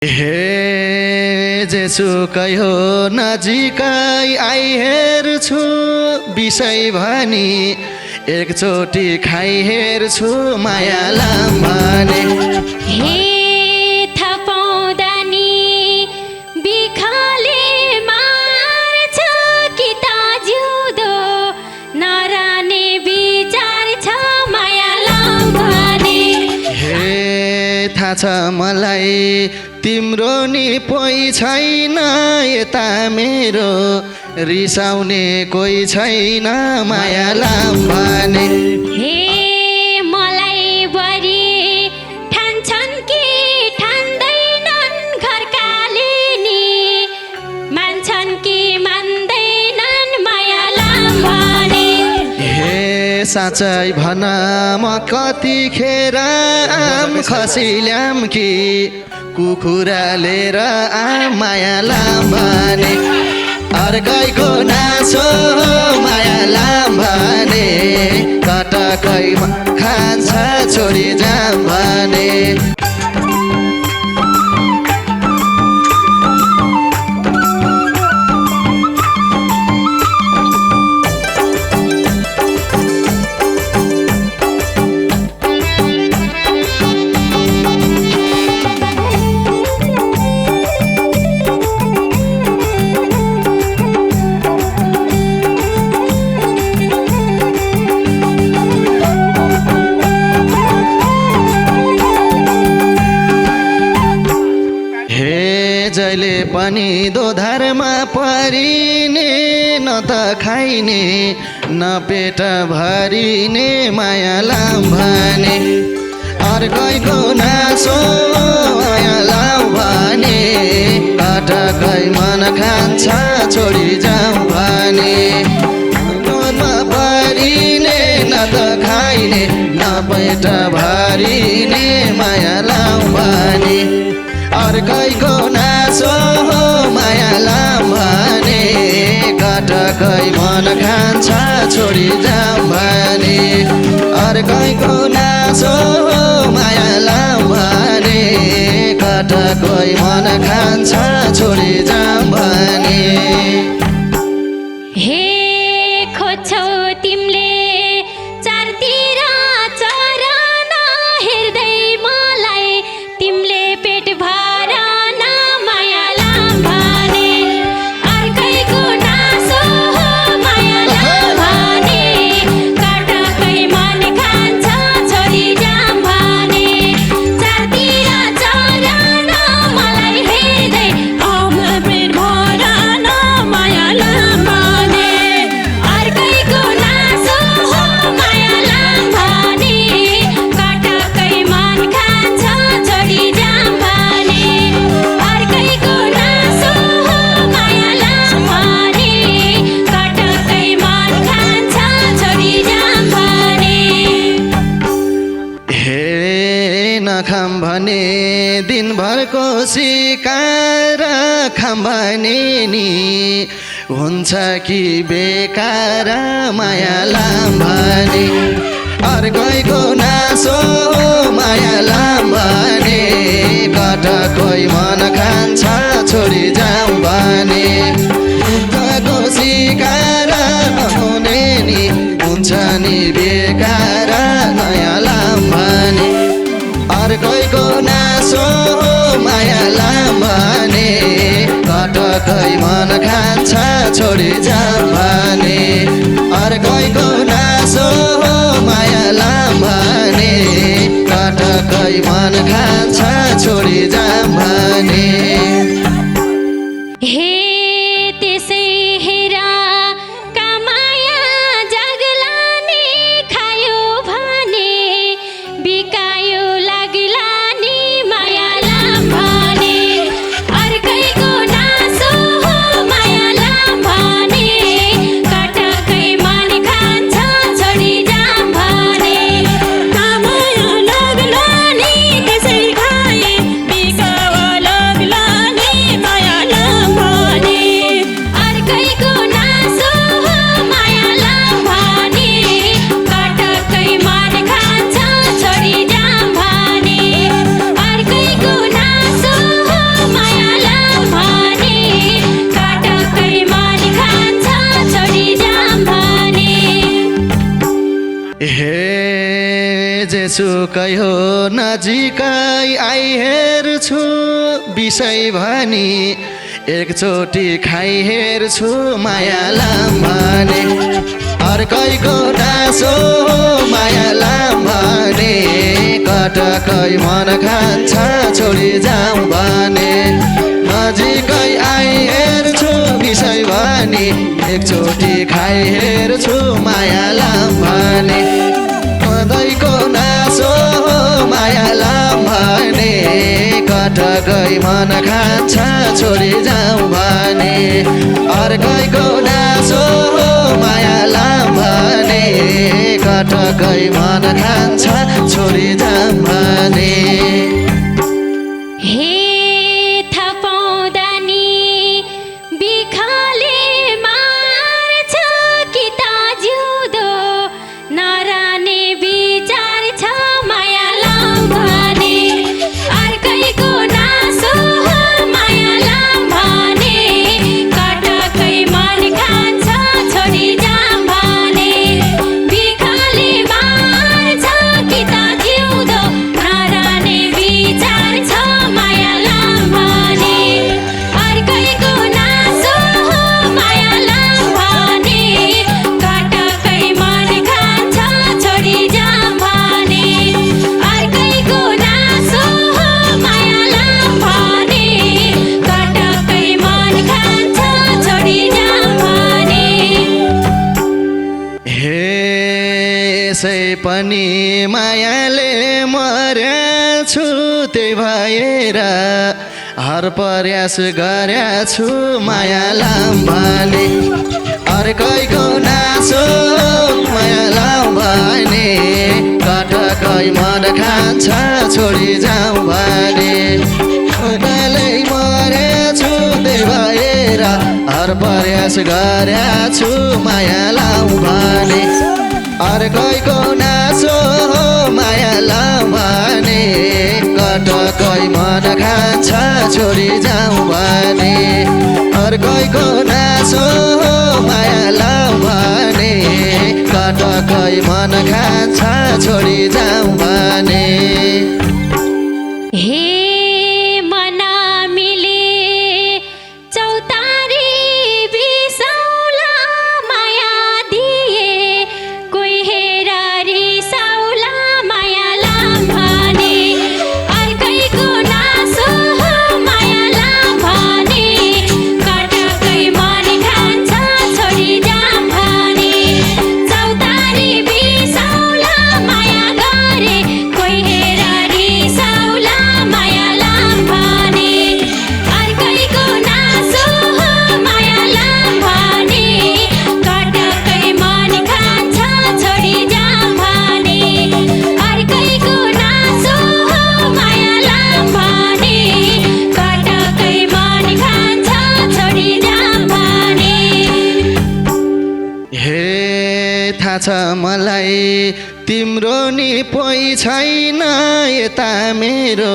हे जेसुकै हो नजिकै आई हेर्छु विषय भनी एकचोटि खाइ हेर्छु माया लाम्बाने। हे थपाउँदानी बिखाले मार्छ कि त जिउँदो नराने विचार छ माया लाम्बाने। हे थाहा छ मलाई तिम्रो नि पोइ छैन यता मेरो रिसाउने कोही छैन माया लाम्बाने। हे मलाई बरी ठान्छन् कि ठान्दैनन् घरकाले नि मान्छन् कि मान्दैनन् माया लाम्बाने। हे साँच्चै भन म कतिखेर आम खसिल्याम कि कुखुरा लिएर माया लाम्बाने। अर्कैको नासो माया लाम्बाने कटकैमा खान्छ छोरी जाम्बाने। जहिले पनि दोधारमा परिने न त खाइने न पेट भरिने माया लाम्बाने। अर्कैको नासो माया लाम्बाने कटकै मन खान्छ छोडी जाम्बाने। दोधारमा परिने न त खाइने न पेट भरिने माया लाम्बाने। अर्कैको नासो माया लाम्बाने कटकै मन खान्छ छोडी जाम्बाने। अर्कैको नासो माया लाम्बाने कटकै मन खान्छ छोडी जाम्बाने। हे खोज्छौ तिमीले चारतिर चरन हेर्दै मलाई तिमीले पेट भरन माया लाम्बाने। अर्कैको नासो माया लाम्बाने कटकै मन खान्छ छोरी जाम्बाने। चारतिर चरन मलाई हेर्दै पेट भरन माया लाम्बाने। अर्कैको नासो माया लाम्बाने कटकै मन खान्छ छोडी जाम्बाने। अर्कैको नासो माया लाम्बाने कटकै मन खान्छ छोडी जाम्बाने। हे नखाम भने दिनभरको सिकार खाम भने नि हुन्छ कि बेकार माया लाम्बाने। अर्कैको नासो माया लाम्बाने कटकै मन खान्छ छोडी जाम्बाने। दिनभरको सिकार नहुने नि हुन्छ नि बेकार माया लाम्बाने। अर्कैको नासो माया लाम्बाने कटकै मन खान्छ छोडी जाम्बाने। अर्कैको नासो माया लाम्बाने कटकै मन खान्छ छोडी जाम्बाने। हे त्यसै हेर कमाया जगला नि खायो भने बिकायो लाग्ला नि माया लाम्बाने। अर्कैको नासो माया लाम्बाने कटकै मन खान्छ छोडी जाम्बाने। कमाया लाग्ला नि त्यसै खाए बिकायो जेसुकै हो नजिकै आई हेर्छु विषय भनी एकचोटि खाइ हेर्छु माया लाम भने अर्कैको नासो माया लाम भने कटकै मन खान्छ छोडी जाउँ भने नजिकै आई हेर्छु विषय भनी एकचोटि खाइ हेर्छु माया लाम भने सधैँको नासो माया लाम भने कटकै मन खान्छ छोडी जाउँ भने अर्कैको नासो माया लाम भने कटकै मन खान्छ छोडी जाउँ भने हे थपाउँदा नि बिखाले मार्छ कि त जिउँदो नराने विचार छ माया लाम भने अर्कैको नासो माया लाम भने कटकै मन खान्छ छोडी जाम भने बिखाले मार्छ कि त जिउँदो नराने विचार छ माया लाम भने अर्कैको नासो माया लाम भने कटकै मन खान्छ छोडी जाम भने अर्कैको नासो माया लाम भने कटकै मन खान्छ छोडी जाम भने हे यसै पनि मायाले मर्याछु त्यही भएर हर प्रयास गर्याछु माया लाम भने अर्कैको नासो माया लाम भने कटकै मन खान्छ छोडी जाउँ भने उनीलाई मर्याछु त्यही भएर हर प्रयास गर्याछु माया लाउँ भने अर्कैको नासो माया लाउँ भने कटकै मन खान्छ छोडी जाउँ भने अर्कैको नासो माया लाउँ भने कटकै मन खान्छ छोडी जाउँ भने हे मना मिले चौतारी बिसौला माया दिए कोही हेर रिसौला माया लाम भने अर्कैको नासो माया लाम भने कटकै मन खान्छ छोडी जाम भने चौतारी बिसौला माया गरे कोही हेर रिसौला माया लाम भने अर्कैको नासो माया लाम भने कटकै मन खान्छ छोडी जाम भने अर्कैको नासो माया लाम भने कटकै मन खान्छ छोडी जाम भने हे थाहा छ मलाई तिम्रो नि पोइ छैन यता मेरो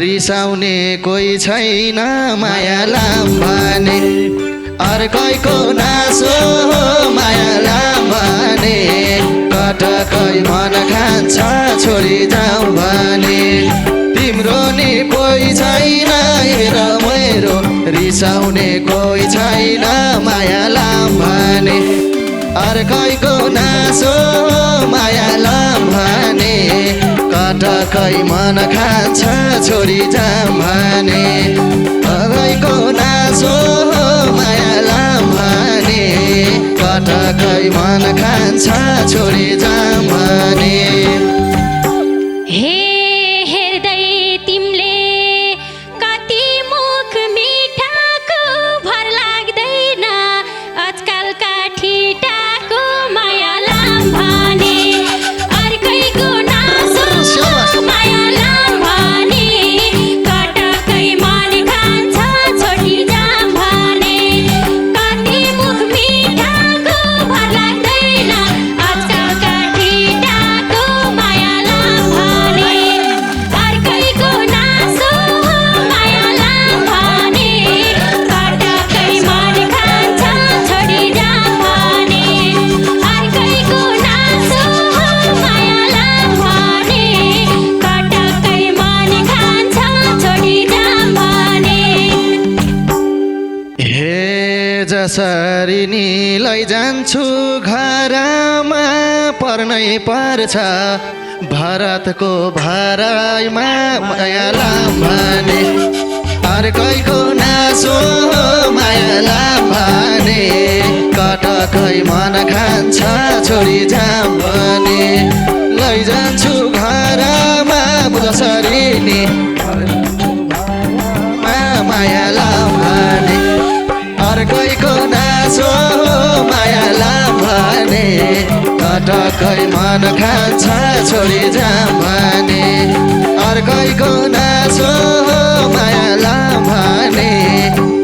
रिसाउने कोही छैन माया लाम भने अर्कैको नासो माया लाम भने कटकै मन खान्छ छोडी जाउँ भने तिम्रो नि कोही छैन हेर मेरो रिसाउने कोही छैन माया लाम भने अर्कैको नासो माया लाम भने कटकै मन खान्छ छोडी जाम भने अर्कैको नासो माया लाम भने कटकै मन खान्छ छोडी जाम भने हे हेर्दै तिमीले कति मुख मिठाको भर लाग्दैन आजकलका ठिटाको माया लाम भने अर्कैको नासो माया लाम भने कटकै मन खान्छ छोडी जाम भने कति मुख मिठाको भर लाग्दैन आजकलका ठिटाको जसरी नि लैजान्छु घरमा पर्नै पर्छ भरतको भराइमा मायालाम भने अर्कैको नासो मायालाम भने कटकै मन खान्छ छोडी जाम भने लैजान्छु घरमा जसरी नि मायालाम भने अर्कैको नासो मायालाम भने कटकै मन खान्छ छोडी जाम भने अर्कैको नासो मायालाम भने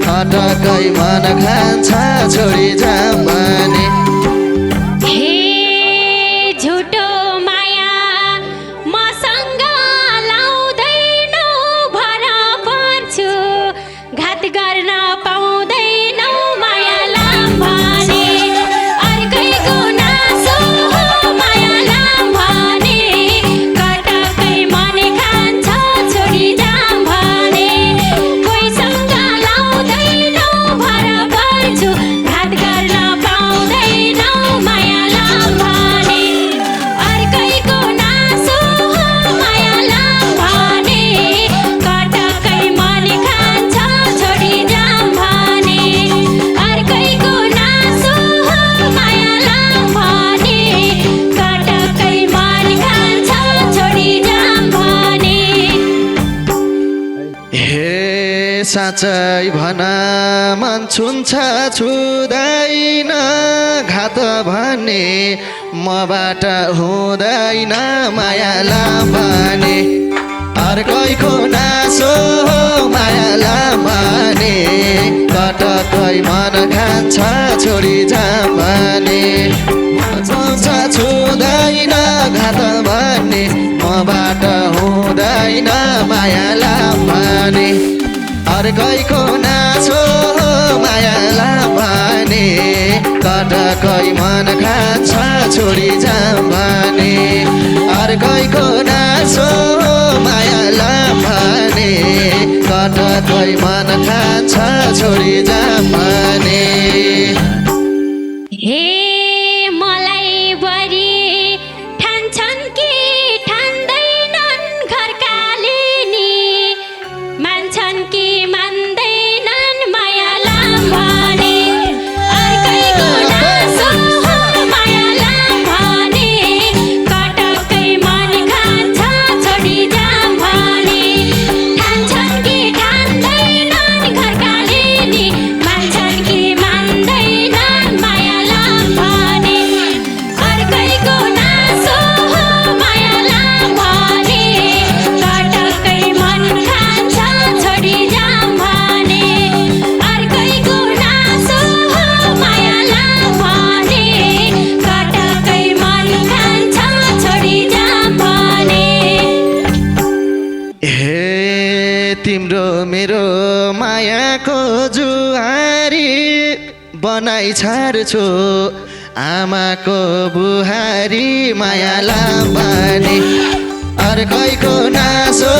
कटकै मन खान्छ छोडी जाम भने हे झुटो माया मसँग लाउँदैनौ भरा पर्छु घात गर्न पाउँदैनौ मायालाम भने अर्कैको नासो मायालाम भने कटकै मन खान्छ छोडी जाम भने कोहीसँग लाउँदैनौ भरा पर्छु घात गर्न पाउँदैनौ मायालाम भने अर्कैको नासो मायालाम भने कटकै मन खान्छ छोडी जाम भने अर्कैको नासो मायालाम भने कटकै मन खान्छ छोडी जाम भने हे साँच्चै भन मन छुन्छ छुँदैन घात भन्ने मबाट हुँदैन मायालाम भने अर्कैको नासो मायालाम भने कटकै मन खान्छ छोडी जाम भने छुन्छ छुँदैन घात भन्ने मबाट हुँदैन मायालाम भने अर्कैको नासो मायालाम भने कटकै मन खान्छ छोडी जाम भने अर्कैको नासो मायालाम भने कटकै मन खान्छ छोडी जाम भने हे मलाई बरी ठान्छन् कि ठान्दैनन् घरकाले नि मान्छन् कि मान्दैनन् मायालाम भने अर्कैको नासो मायालाम भने कटकै मन खान्छ छोडी जाम भने ठान्छन् कि ठान्दैनन् घरकाले नि मान्छन् कि मान्दैनन् मायालाम भने अर्कैको नासो मायालाम भने कटकै मन खान्छ छोडी जाम भने अर्कैको नासो मायालाम भने कटकै मन खान्छ छोडी जाम भने हे तिम्रो मेरो मायाको जुहारी बनाइ छाड्छु आमाको बुहारी मायालाम भने अर्कैको नासो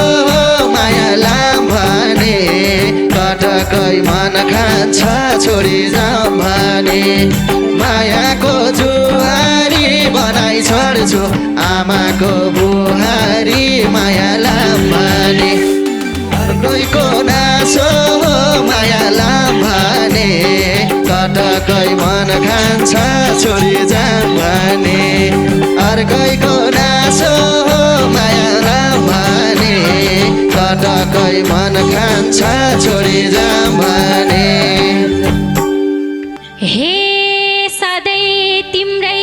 मायालाम भने कटकै मन खान्छ छोडी जाम भने मायाको जुहारी बनाइ छाड्छु आमाको बुहारी मायालाम भने अर्कैको नासो मायालाम भने कटकै मन खान्छ छोडी जाम भने अर्कैको नासो मायालाम भने कटकै मन खान्छ छोडी जाम भने हे सधैँ तिम्रै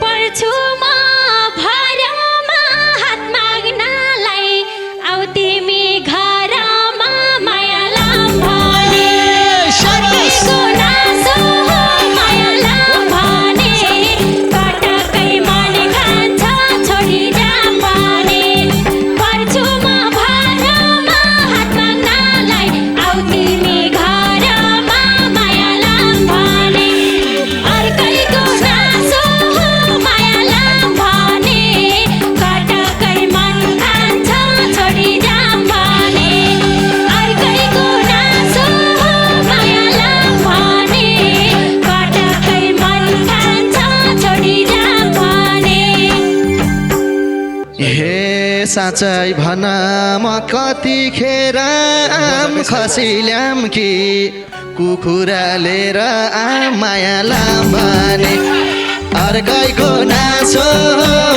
पर्छु म भरमा हात माग्नलाई आऊ तिमी घरमा मायालाम भने अर्कैको नासो मायालाम भने कटकै मन खान्छ छोडी जाम भने पर्छु म भरमा हात माग्नलाई आऊ तिमी घरमा मायालाम भने साँच्चै भन म कतिखेर आम खसिल्याम कि कुखुरा लिएर माया लाम भने अर्कैको नासो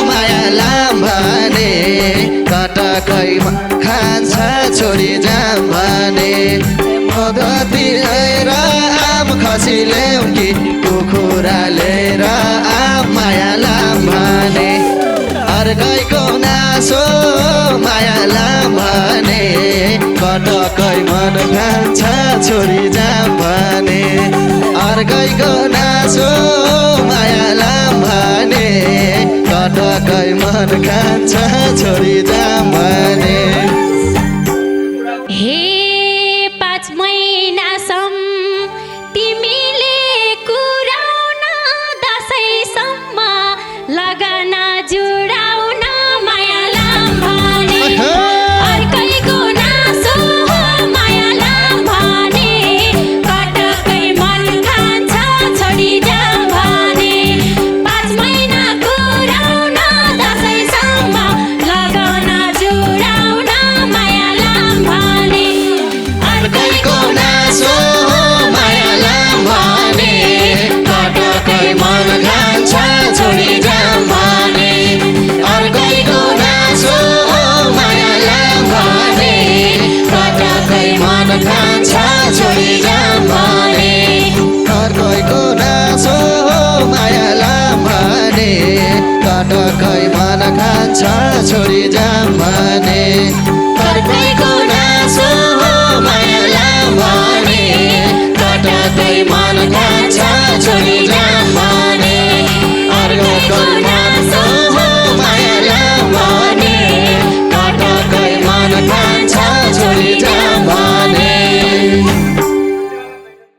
माया लाम भने कटकैमा खान्छ छोरी जाम भने मदती लिएर आम खसिल्याम कि कुखुरा लिएर माया लाम भने अर्कैको नासो माया लाम भने कटकै मन खान्छ छोरी जाम भने अर्कैको नासो माया लाम भने कटकै मन खान्छ छोरी जाम भने हे 5 महिनासम्म तिमीले कुराउन दसैँसम्म लगन जुडाउन माया लाम भने अर्कैको नासो माया लाम भने कटकै मन खान्छ छोडी जाम भने 5 महिना कुराउन दसैँसम्म लगन जुडाउन माया लाम भने अर्कैको नासो माया लाम भने कटकै मन खान्छ छोडी जाम भने अर्कैको नासो माया लाम भने कटकै मन खान्छ छोडी जाम भने अर्कैको नासो माया लाम भने कटकै मन खान्छ छोडी जाम भने अर्कैको